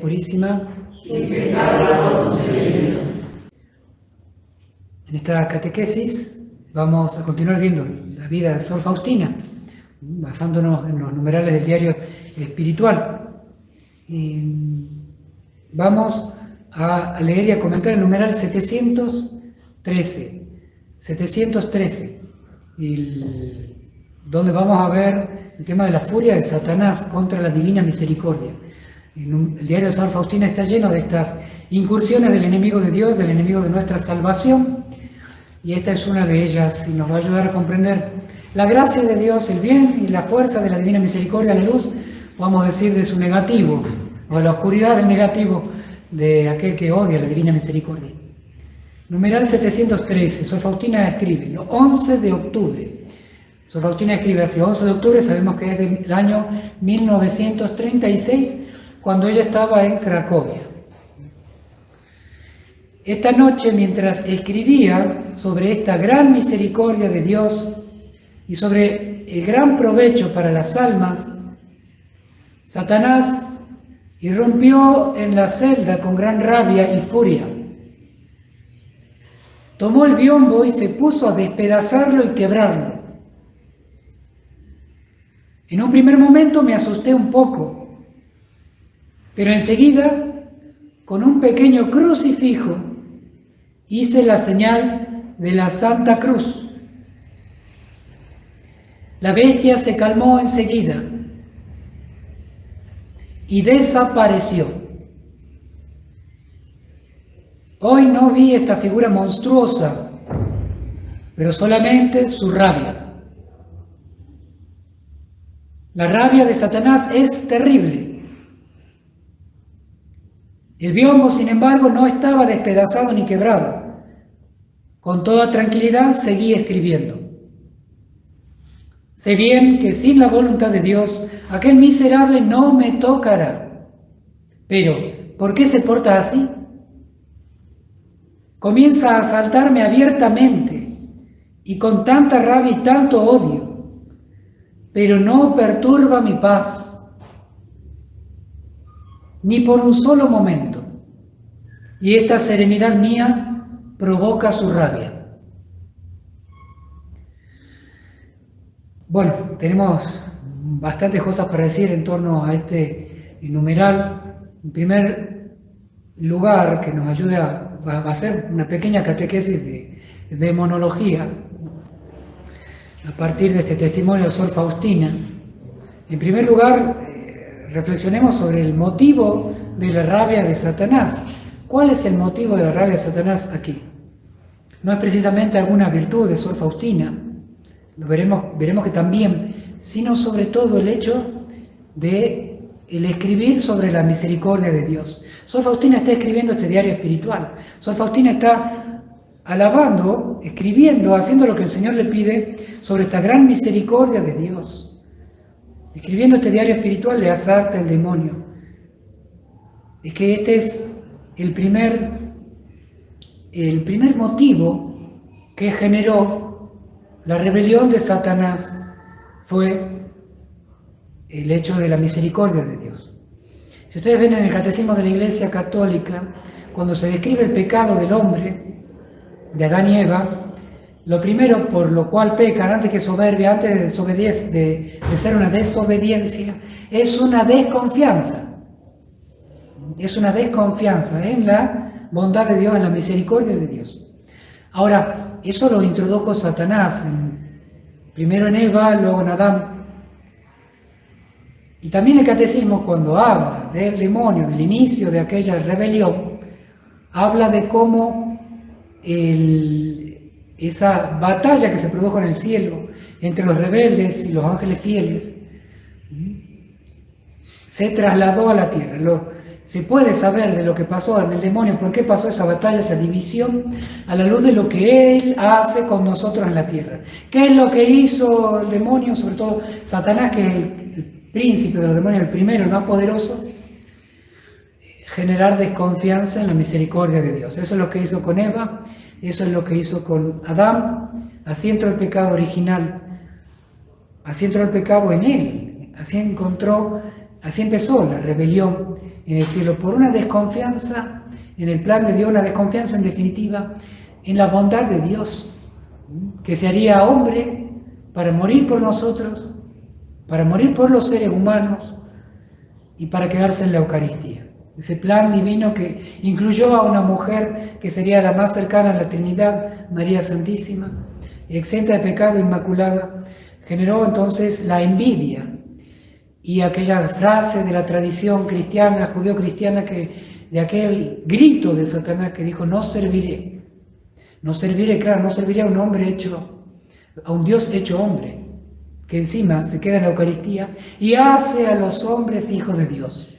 Purísima, sin pecado concebido. En esta catequesis vamos a continuar viendo la vida de Sor Faustina, basándonos en los numerales del diario espiritual. Vamos a leer y a comentar el numeral 713, donde vamos a ver el tema de la furia de Satanás contra la divina misericordia. El diario de Sor Faustina está lleno de estas incursiones del enemigo de Dios, del enemigo de nuestra salvación, y esta es una de ellas, y nos va a ayudar a comprender la gracia de Dios, el bien y la fuerza de la divina misericordia, la luz, vamos a decir, de su negativo, o la oscuridad del negativo de aquel que odia la divina misericordia. Numeral 713, Sor Faustina escribe, el 11 de octubre. Sor Faustina escribe hace 11 de octubre, sabemos que es del año 1936, cuando ella estaba en Cracovia. Esta noche, mientras escribía sobre esta gran misericordia de Dios y sobre el gran provecho para las almas, Satanás irrumpió en la celda con gran rabia y furia. Tomó el biombo y se puso a despedazarlo y quebrarlo. En un primer momento me asusté un poco, pero enseguida, con un pequeño crucifijo, hice la señal de la Santa Cruz. La bestia se calmó enseguida y desapareció. Hoy no vi esta figura monstruosa, pero solamente su rabia. La rabia de Satanás es terrible. El biombo, sin embargo, no estaba despedazado ni quebrado. Con toda tranquilidad seguí escribiendo. Sé bien que sin la voluntad de Dios, aquel miserable no me tocará. Pero, ¿por qué se porta así? Comienza a asaltarme abiertamente y con tanta rabia y tanto odio, pero no perturba mi paz, ni por un solo momento, y esta serenidad mía provoca su rabia. Bueno, tenemos bastantes cosas para decir en torno a este numeral. En primer lugar, que nos ayuda, va a ser una pequeña catequesis de demonología a partir de este testimonio de Sor Faustina. En primer lugar, reflexionemos sobre el motivo de la rabia de Satanás. ¿Cuál es el motivo de la rabia de Satanás aquí? No es precisamente alguna virtud de Sor Faustina, lo veremos que también, sino sobre todo el hecho de el escribir sobre la misericordia de Dios. Sor Faustina está escribiendo este diario espiritual. Sor Faustina está alabando, escribiendo, haciendo lo que el Señor le pide sobre esta gran misericordia de Dios. Escribiendo este diario espiritual le asalta el demonio. Es que este es el primer motivo que generó la rebelión de Satanás, fue el hecho de la misericordia de Dios. Si ustedes ven en el Catecismo de la Iglesia Católica, cuando se describe el pecado del hombre, de Adán y Eva, lo primero por lo cual pecan, antes que soberbia, antes de ser una desobediencia, es una desconfianza. Es una desconfianza en la bondad de Dios, en la misericordia de Dios. Ahora, eso lo introdujo Satanás, primero en Eva, luego en Adán. Y también el Catecismo, cuando habla del demonio, del inicio de aquella rebelión, habla de cómo esa batalla que se produjo en el cielo entre los rebeldes y los ángeles fieles se trasladó a la tierra. Se puede saber de lo que pasó en el demonio, por qué pasó esa batalla, esa división, a la luz de lo que él hace con nosotros en la tierra. ¿Qué es lo que hizo el demonio, sobre todo Satanás, que es el príncipe de los demonios, el primero, el más poderoso? Generar desconfianza en la misericordia de Dios. Eso es lo que hizo con Eva, eso es lo que hizo con Adán. Así entró el pecado original, así entró el pecado en él, así encontró así empezó la rebelión en el cielo, por una desconfianza en el plan de Dios, una desconfianza en definitiva en la bondad de Dios, que se haría hombre para morir por nosotros, para morir por los seres humanos y para quedarse en la Eucaristía. Ese plan divino que incluyó a una mujer que sería la más cercana a la Trinidad, María Santísima, exenta de pecado, inmaculada, generó entonces la envidia y aquella frase de la tradición cristiana, judeo-cristiana, de aquel grito de Satanás que dijo: no serviré, claro, no serviré a un hombre hecho, a un Dios hecho hombre, que encima se queda en la Eucaristía y hace a los hombres hijos de Dios.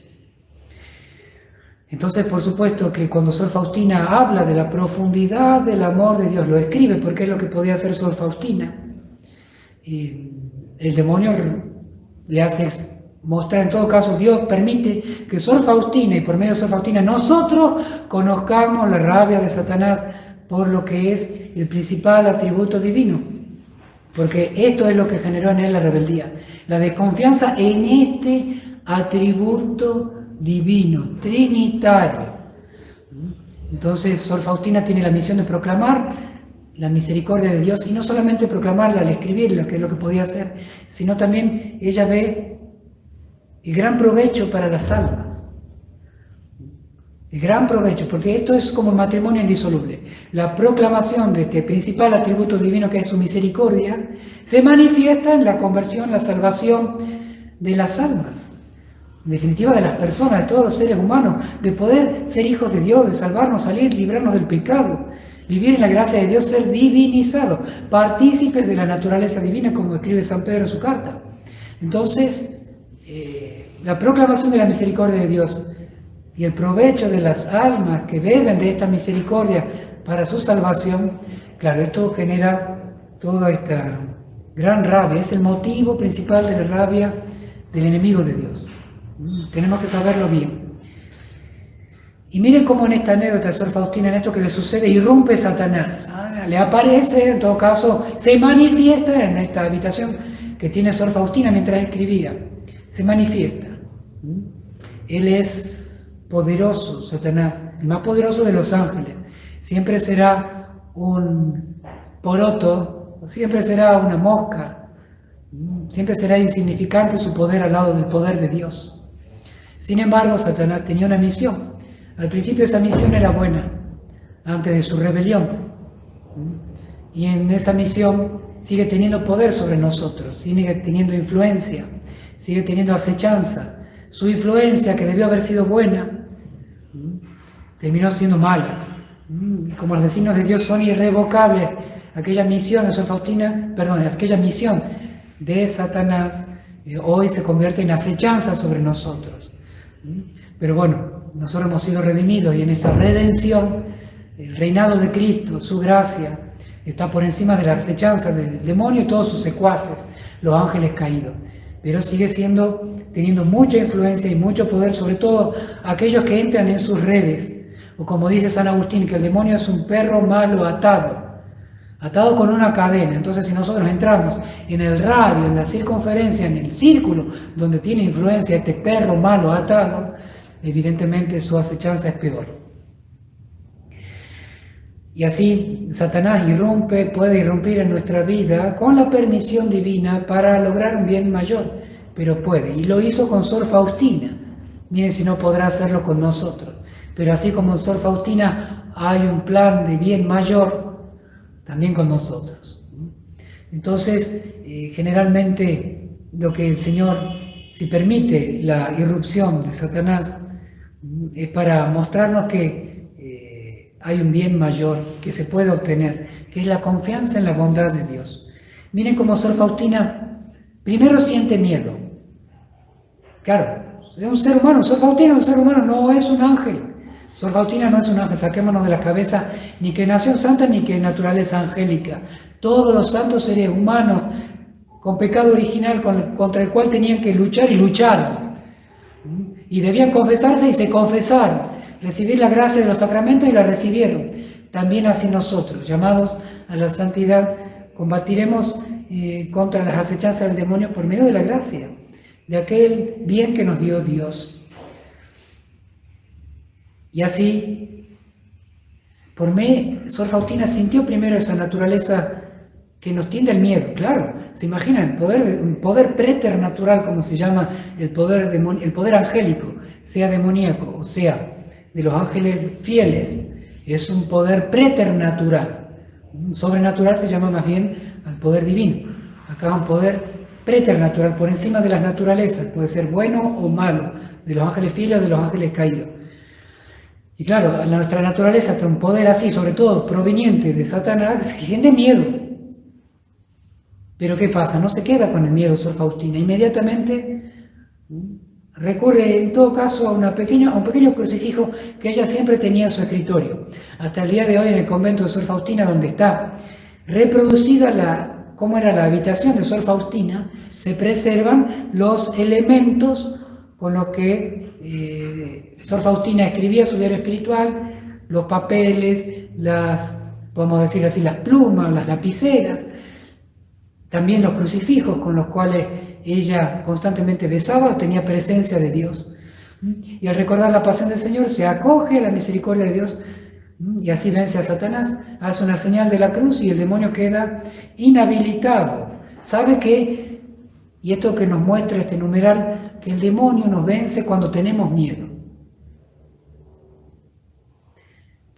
Entonces, por supuesto que cuando Sor Faustina habla de la profundidad del amor de Dios, lo escribe porque es lo que podía hacer Sor Faustina, el demonio le hace mostrar, en todo caso, Dios permite que Sor Faustina, y por medio de Sor Faustina nosotros conozcamos la rabia de Satanás por lo que es el principal atributo divino, porque esto es lo que generó en él la rebeldía, la desconfianza en este atributo divino, trinitario. Entonces Sor Faustina tiene la misión de proclamar la misericordia de Dios, y no solamente proclamarla al escribirla, que es lo que podía hacer, sino también ella ve el gran provecho para las almas. El gran provecho, porque esto es como el matrimonio indisoluble. La proclamación de este principal atributo divino, que es su misericordia, se manifiesta en la conversión, la salvación de las almas. En definitiva, de las personas, de todos los seres humanos, de poder ser hijos de Dios, de salvarnos, salir, librarnos del pecado, vivir en la gracia de Dios, ser divinizados, partícipes de la naturaleza divina, como escribe San Pedro en su carta. Entonces, la proclamación de la misericordia de Dios y el provecho de las almas que beben de esta misericordia para su salvación, claro, esto genera toda esta gran rabia, es el motivo principal de la rabia del enemigo de Dios. Tenemos que saberlo bien. Y miren cómo en esta anécdota de Sor Faustina, en esto que le sucede, irrumpe Satanás. Le aparece, en todo caso, se manifiesta en esta habitación que tiene Sor Faustina mientras escribía. Se manifiesta. Él es poderoso, Satanás, el más poderoso de los ángeles. Siempre será un poroto, siempre será una mosca, siempre será insignificante su poder al lado del poder de Dios. Sin embargo, Satanás tenía una misión. Al principio esa misión era buena, antes de su rebelión. Y en esa misión sigue teniendo poder sobre nosotros, sigue teniendo influencia, sigue teniendo acechanza. Su influencia, que debió haber sido buena, terminó siendo mala. Como los designios de Dios son irrevocables, aquella misión de Sor Faustina, aquella misión de Satanás hoy se convierte en acechanza sobre nosotros. Pero bueno, nosotros hemos sido redimidos, y en esa redención el reinado de Cristo, su gracia, está por encima de la acechanza del demonio y todos sus secuaces, los ángeles caídos. Pero sigue teniendo mucha influencia y mucho poder, sobre todo aquellos que entran en sus redes. O como dice San Agustín, que el demonio es un perro malo atado con una cadena. Entonces, si nosotros entramos en el radio, en la circunferencia, en el círculo donde tiene influencia este perro malo atado, evidentemente su acechanza es peor. Y así Satanás puede irrumpir en nuestra vida con la permisión divina para lograr un bien mayor, pero puede. Y lo hizo con Sor Faustina. Miren si no podrá hacerlo con nosotros. Pero así como en Sor Faustina hay un plan de bien mayor, también con nosotros. Entonces, generalmente lo que el Señor, si permite la irrupción de Satanás, es para mostrarnos que hay un bien mayor que se puede obtener, que es la confianza en la bondad de Dios. Miren cómo Sor Faustina primero siente miedo. Claro, es un ser humano. Sor Faustina es un ser humano, no es un ángel. Sor Faustina no es un ángel, saquémonos de la cabeza ni que nació santa ni que naturaleza angélica. Todos los santos seres humanos con pecado original contra el cual tenían que luchar y lucharon. Y debían confesarse y se confesaron. Recibir la gracia de los sacramentos y la recibieron. También así nosotros, llamados a la santidad, combatiremos contra las acechanzas del demonio por medio de la gracia. de aquel bien que nos dio Dios. Y así, por mí, Sor Faustina sintió primero esa naturaleza que nos tiende al miedo. Claro, se imaginan, un poder preternatural, como se llama el poder angélico, sea demoníaco o sea de los ángeles fieles, es un poder preternatural. Un sobrenatural se llama más bien al poder divino. Acá un poder preternatural, por encima de las naturalezas, puede ser bueno o malo, de los ángeles fieles o de los ángeles caídos. Y claro, nuestra naturaleza, un poder así, sobre todo proveniente de Satanás, se siente miedo. Pero ¿qué pasa? No se queda con el miedo Sor Faustina. Inmediatamente recurre en todo caso a un pequeño crucifijo que ella siempre tenía en su escritorio. Hasta el día de hoy en el convento de Sor Faustina, donde está reproducida cómo era la habitación de Sor Faustina, se preservan los elementos con los que Sor Faustina escribía su diario espiritual, los papeles, podemos decir así, las plumas, las lapiceras, también los crucifijos con los cuales ella constantemente besaba, tenía presencia de Dios. Y al recordar la pasión del Señor, se acoge a la misericordia de Dios y así vence a Satanás, hace una señal de la cruz y el demonio queda inhabilitado. ¿Sabe qué? Y esto que nos muestra este numeral, que el demonio nos vence cuando tenemos miedo.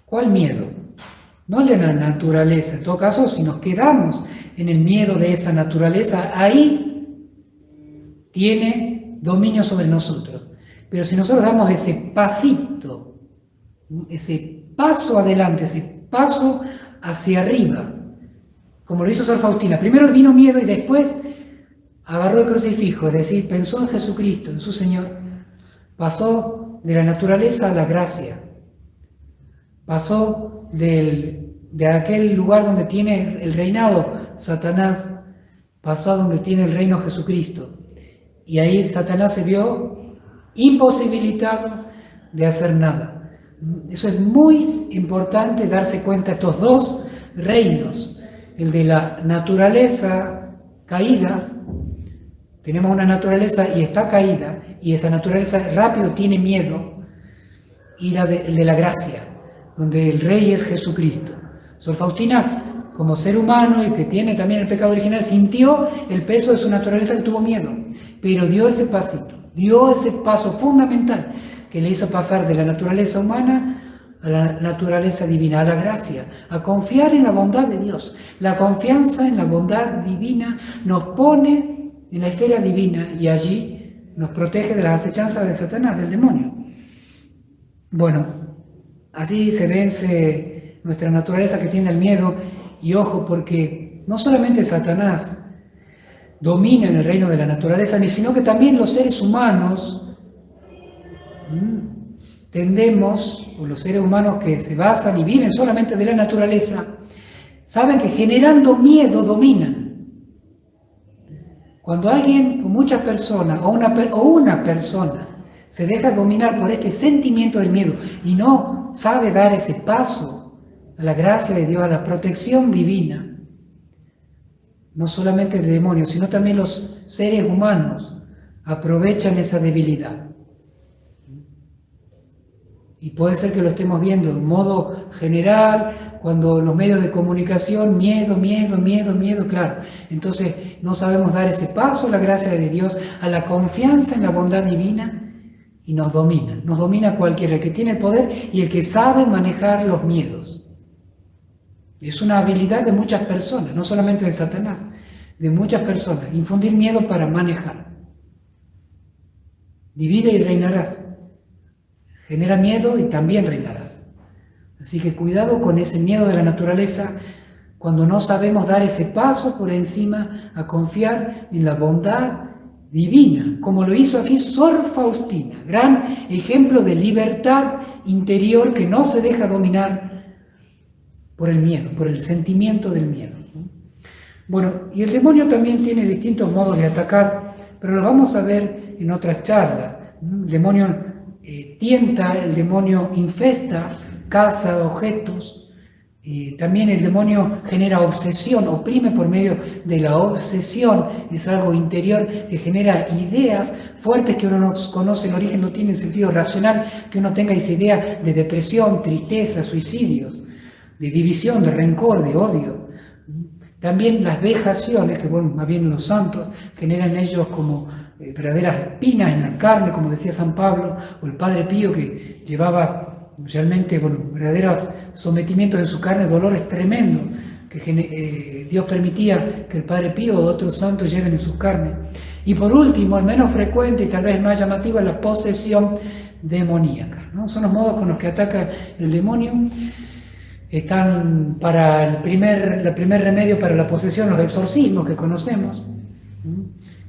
¿Cuál miedo? No el de la naturaleza. En todo caso, si nos quedamos en el miedo de esa naturaleza, ahí tiene dominio sobre nosotros. Pero si nosotros damos ese pasito, ese paso adelante, ese paso hacia arriba, como lo hizo Sor Faustina, primero vino miedo y después agarró el crucifijo, es decir, pensó en Jesucristo, en su Señor, pasó de la naturaleza a la gracia, pasó de aquel lugar donde tiene el reinado Satanás, pasó a donde tiene el reino Jesucristo. Y ahí Satanás se vio imposibilitado de hacer nada. Eso es muy importante, darse cuenta de estos dos reinos, el de la naturaleza caída. Tenemos una naturaleza y está caída, y esa naturaleza rápido tiene miedo, y el de la gracia, donde el rey es Jesucristo. Sor Faustina, como ser humano y que tiene también el pecado original, sintió el peso de su naturaleza y tuvo miedo, pero dio ese pasito, dio ese paso fundamental que le hizo pasar de la naturaleza humana a la naturaleza divina, a la gracia, a confiar en la bondad de Dios. La confianza en la bondad divina nos pone en la esfera divina y allí nos protege de las acechanzas de Satanás, del demonio. Bueno, así se vence nuestra naturaleza que tiene el miedo. Y ojo, porque no solamente Satanás domina en el reino de la naturaleza, sino que también los seres humanos tendemos, o los seres humanos que se basan y viven solamente de la naturaleza, saben que generando miedo dominan. Cuando alguien, o muchas personas, o una persona se deja dominar por este sentimiento del miedo y no sabe dar ese paso a la gracia de Dios, a la protección divina, no solamente el demonio, sino también los seres humanos aprovechan esa debilidad. Y puede ser que lo estemos viendo de modo general, cuando los medios de comunicación, miedo, claro. Entonces no sabemos dar ese paso a la gracia de Dios, a la confianza en la bondad divina, y nos domina cualquiera, el que tiene el poder y el que sabe manejar los miedos. Es una habilidad de muchas personas, no solamente de Satanás, de muchas personas, infundir miedo para manejar. Divide y reinarás. Genera miedo y también reinarás. Así que cuidado con ese miedo de la naturaleza cuando no sabemos dar ese paso por encima a confiar en la bondad divina, como lo hizo aquí Sor Faustina, gran ejemplo de libertad interior que no se deja dominar por el miedo, por el sentimiento del miedo. Bueno, y el demonio también tiene distintos modos de atacar, pero lo vamos a ver en otras charlas. El demonio tienta, el demonio infesta, caza objetos, Y también el demonio genera obsesión, oprime por medio de la obsesión, es algo interior que genera ideas fuertes que uno no conoce el origen, no tiene sentido racional, que uno tenga esa idea de depresión, tristeza, suicidios, de división, de rencor, de odio. También las vejaciones, que bueno, más bien los santos, generan en ellos como verdaderas espinas en la carne, como decía San Pablo, o el Padre Pío, que llevaba realmente, bueno, verdaderos sometimientos en su carne, dolores tremendos, que Dios permitía que el Padre Pío o otros santos lleven en sus carnes. Y por último, el menos frecuente y tal vez el más llamativo, es la posesión demoníaca, ¿no? Son los modos con los que ataca el demonio. Están para el primer remedio para la posesión, los exorcismos que conocemos.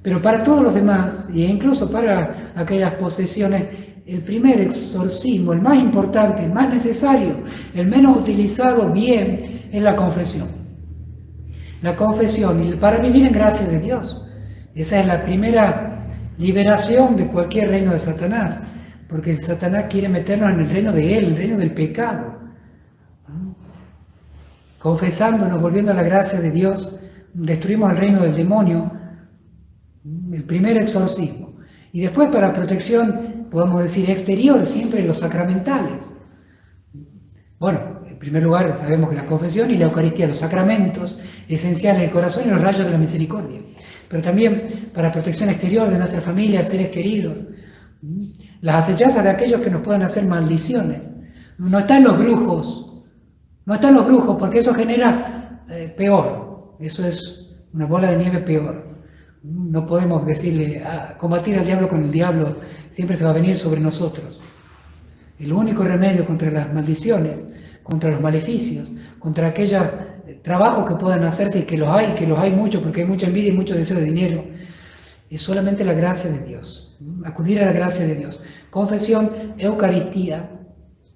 Pero para todos los demás, e incluso para aquellas posesiones, el primer exorcismo, el más importante, el más necesario, el menos utilizado bien, es la confesión. La confesión, y para vivir en gracia de Dios. Esa es la primera liberación de cualquier reino de Satanás, porque Satanás quiere meternos en el reino de él, el reino del pecado. Confesándonos, volviendo a la gracia de Dios, destruimos el reino del demonio, el primer exorcismo. Y después, para protección, podemos decir exterior, siempre los sacramentales. Bueno, en primer lugar, sabemos que la confesión y la Eucaristía, los sacramentos esenciales del corazón y los rayos de la misericordia. Pero también para protección exterior de nuestra familia, seres queridos. Las acechanzas de aquellos que nos puedan hacer maldiciones. No están los brujos. No están los brujos, porque eso genera peor. Eso es una bola de nieve peor. No podemos decirle, combatir al diablo con el diablo, siempre se va a venir sobre nosotros. El único remedio contra las maldiciones, contra los maleficios, contra aquellos trabajos que puedan hacerse, y que los hay mucho, porque hay mucha envidia y mucho deseo de dinero, es solamente la gracia de Dios. Acudir a la gracia de Dios. Confesión, Eucaristía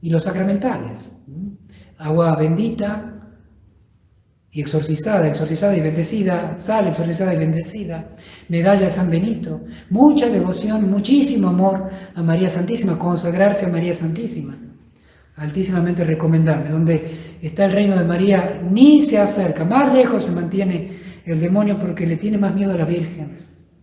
y los sacramentales. Agua bendita y exorcizada y bendecida, sal exorcizada y bendecida, medalla de San Benito, mucha devoción, muchísimo amor a María Santísima, consagrarse a María Santísima, altísimamente recomendable. Donde está el reino de María, ni se acerca, más lejos se mantiene el demonio, porque le tiene más miedo a la Virgen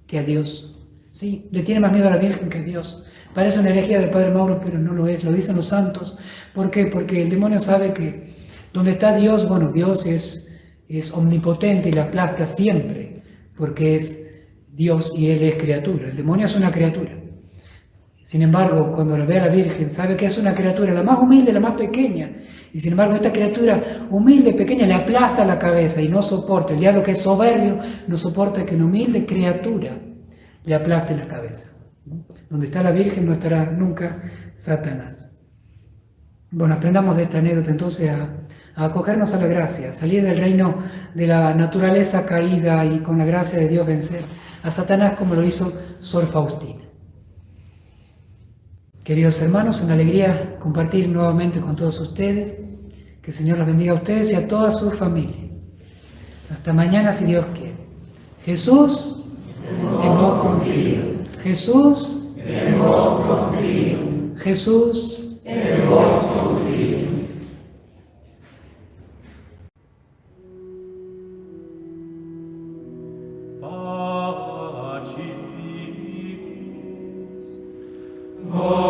que a Dios. Sí, le tiene más miedo a la Virgen que a Dios. Parece una herejía del Padre Mauro, pero no lo es, lo dicen los santos. ¿Por qué? Porque el demonio sabe que donde está Dios, bueno, Dios es omnipotente y le aplasta siempre, porque es Dios y Él es criatura. El demonio es una criatura. Sin embargo, cuando lo ve a la Virgen, sabe que es una criatura, la más humilde, la más pequeña. Y sin embargo, esta criatura humilde, pequeña, le aplasta la cabeza y no soporta. El diablo, que es soberbio, no soporta que una humilde criatura le aplaste la cabeza. Donde está la Virgen no estará nunca Satanás. Bueno, aprendamos de esta anécdota entonces a acogernos a la gracia, a salir del reino de la naturaleza caída y con la gracia de Dios vencer a Satanás, como lo hizo Sor Faustina. Queridos hermanos, una alegría compartir nuevamente con todos ustedes. Que el Señor los bendiga a ustedes y a toda su familia. Hasta mañana, si Dios quiere. Jesús, en vos confío. Jesús, en vos confío. Jesús, en vos confío. Oh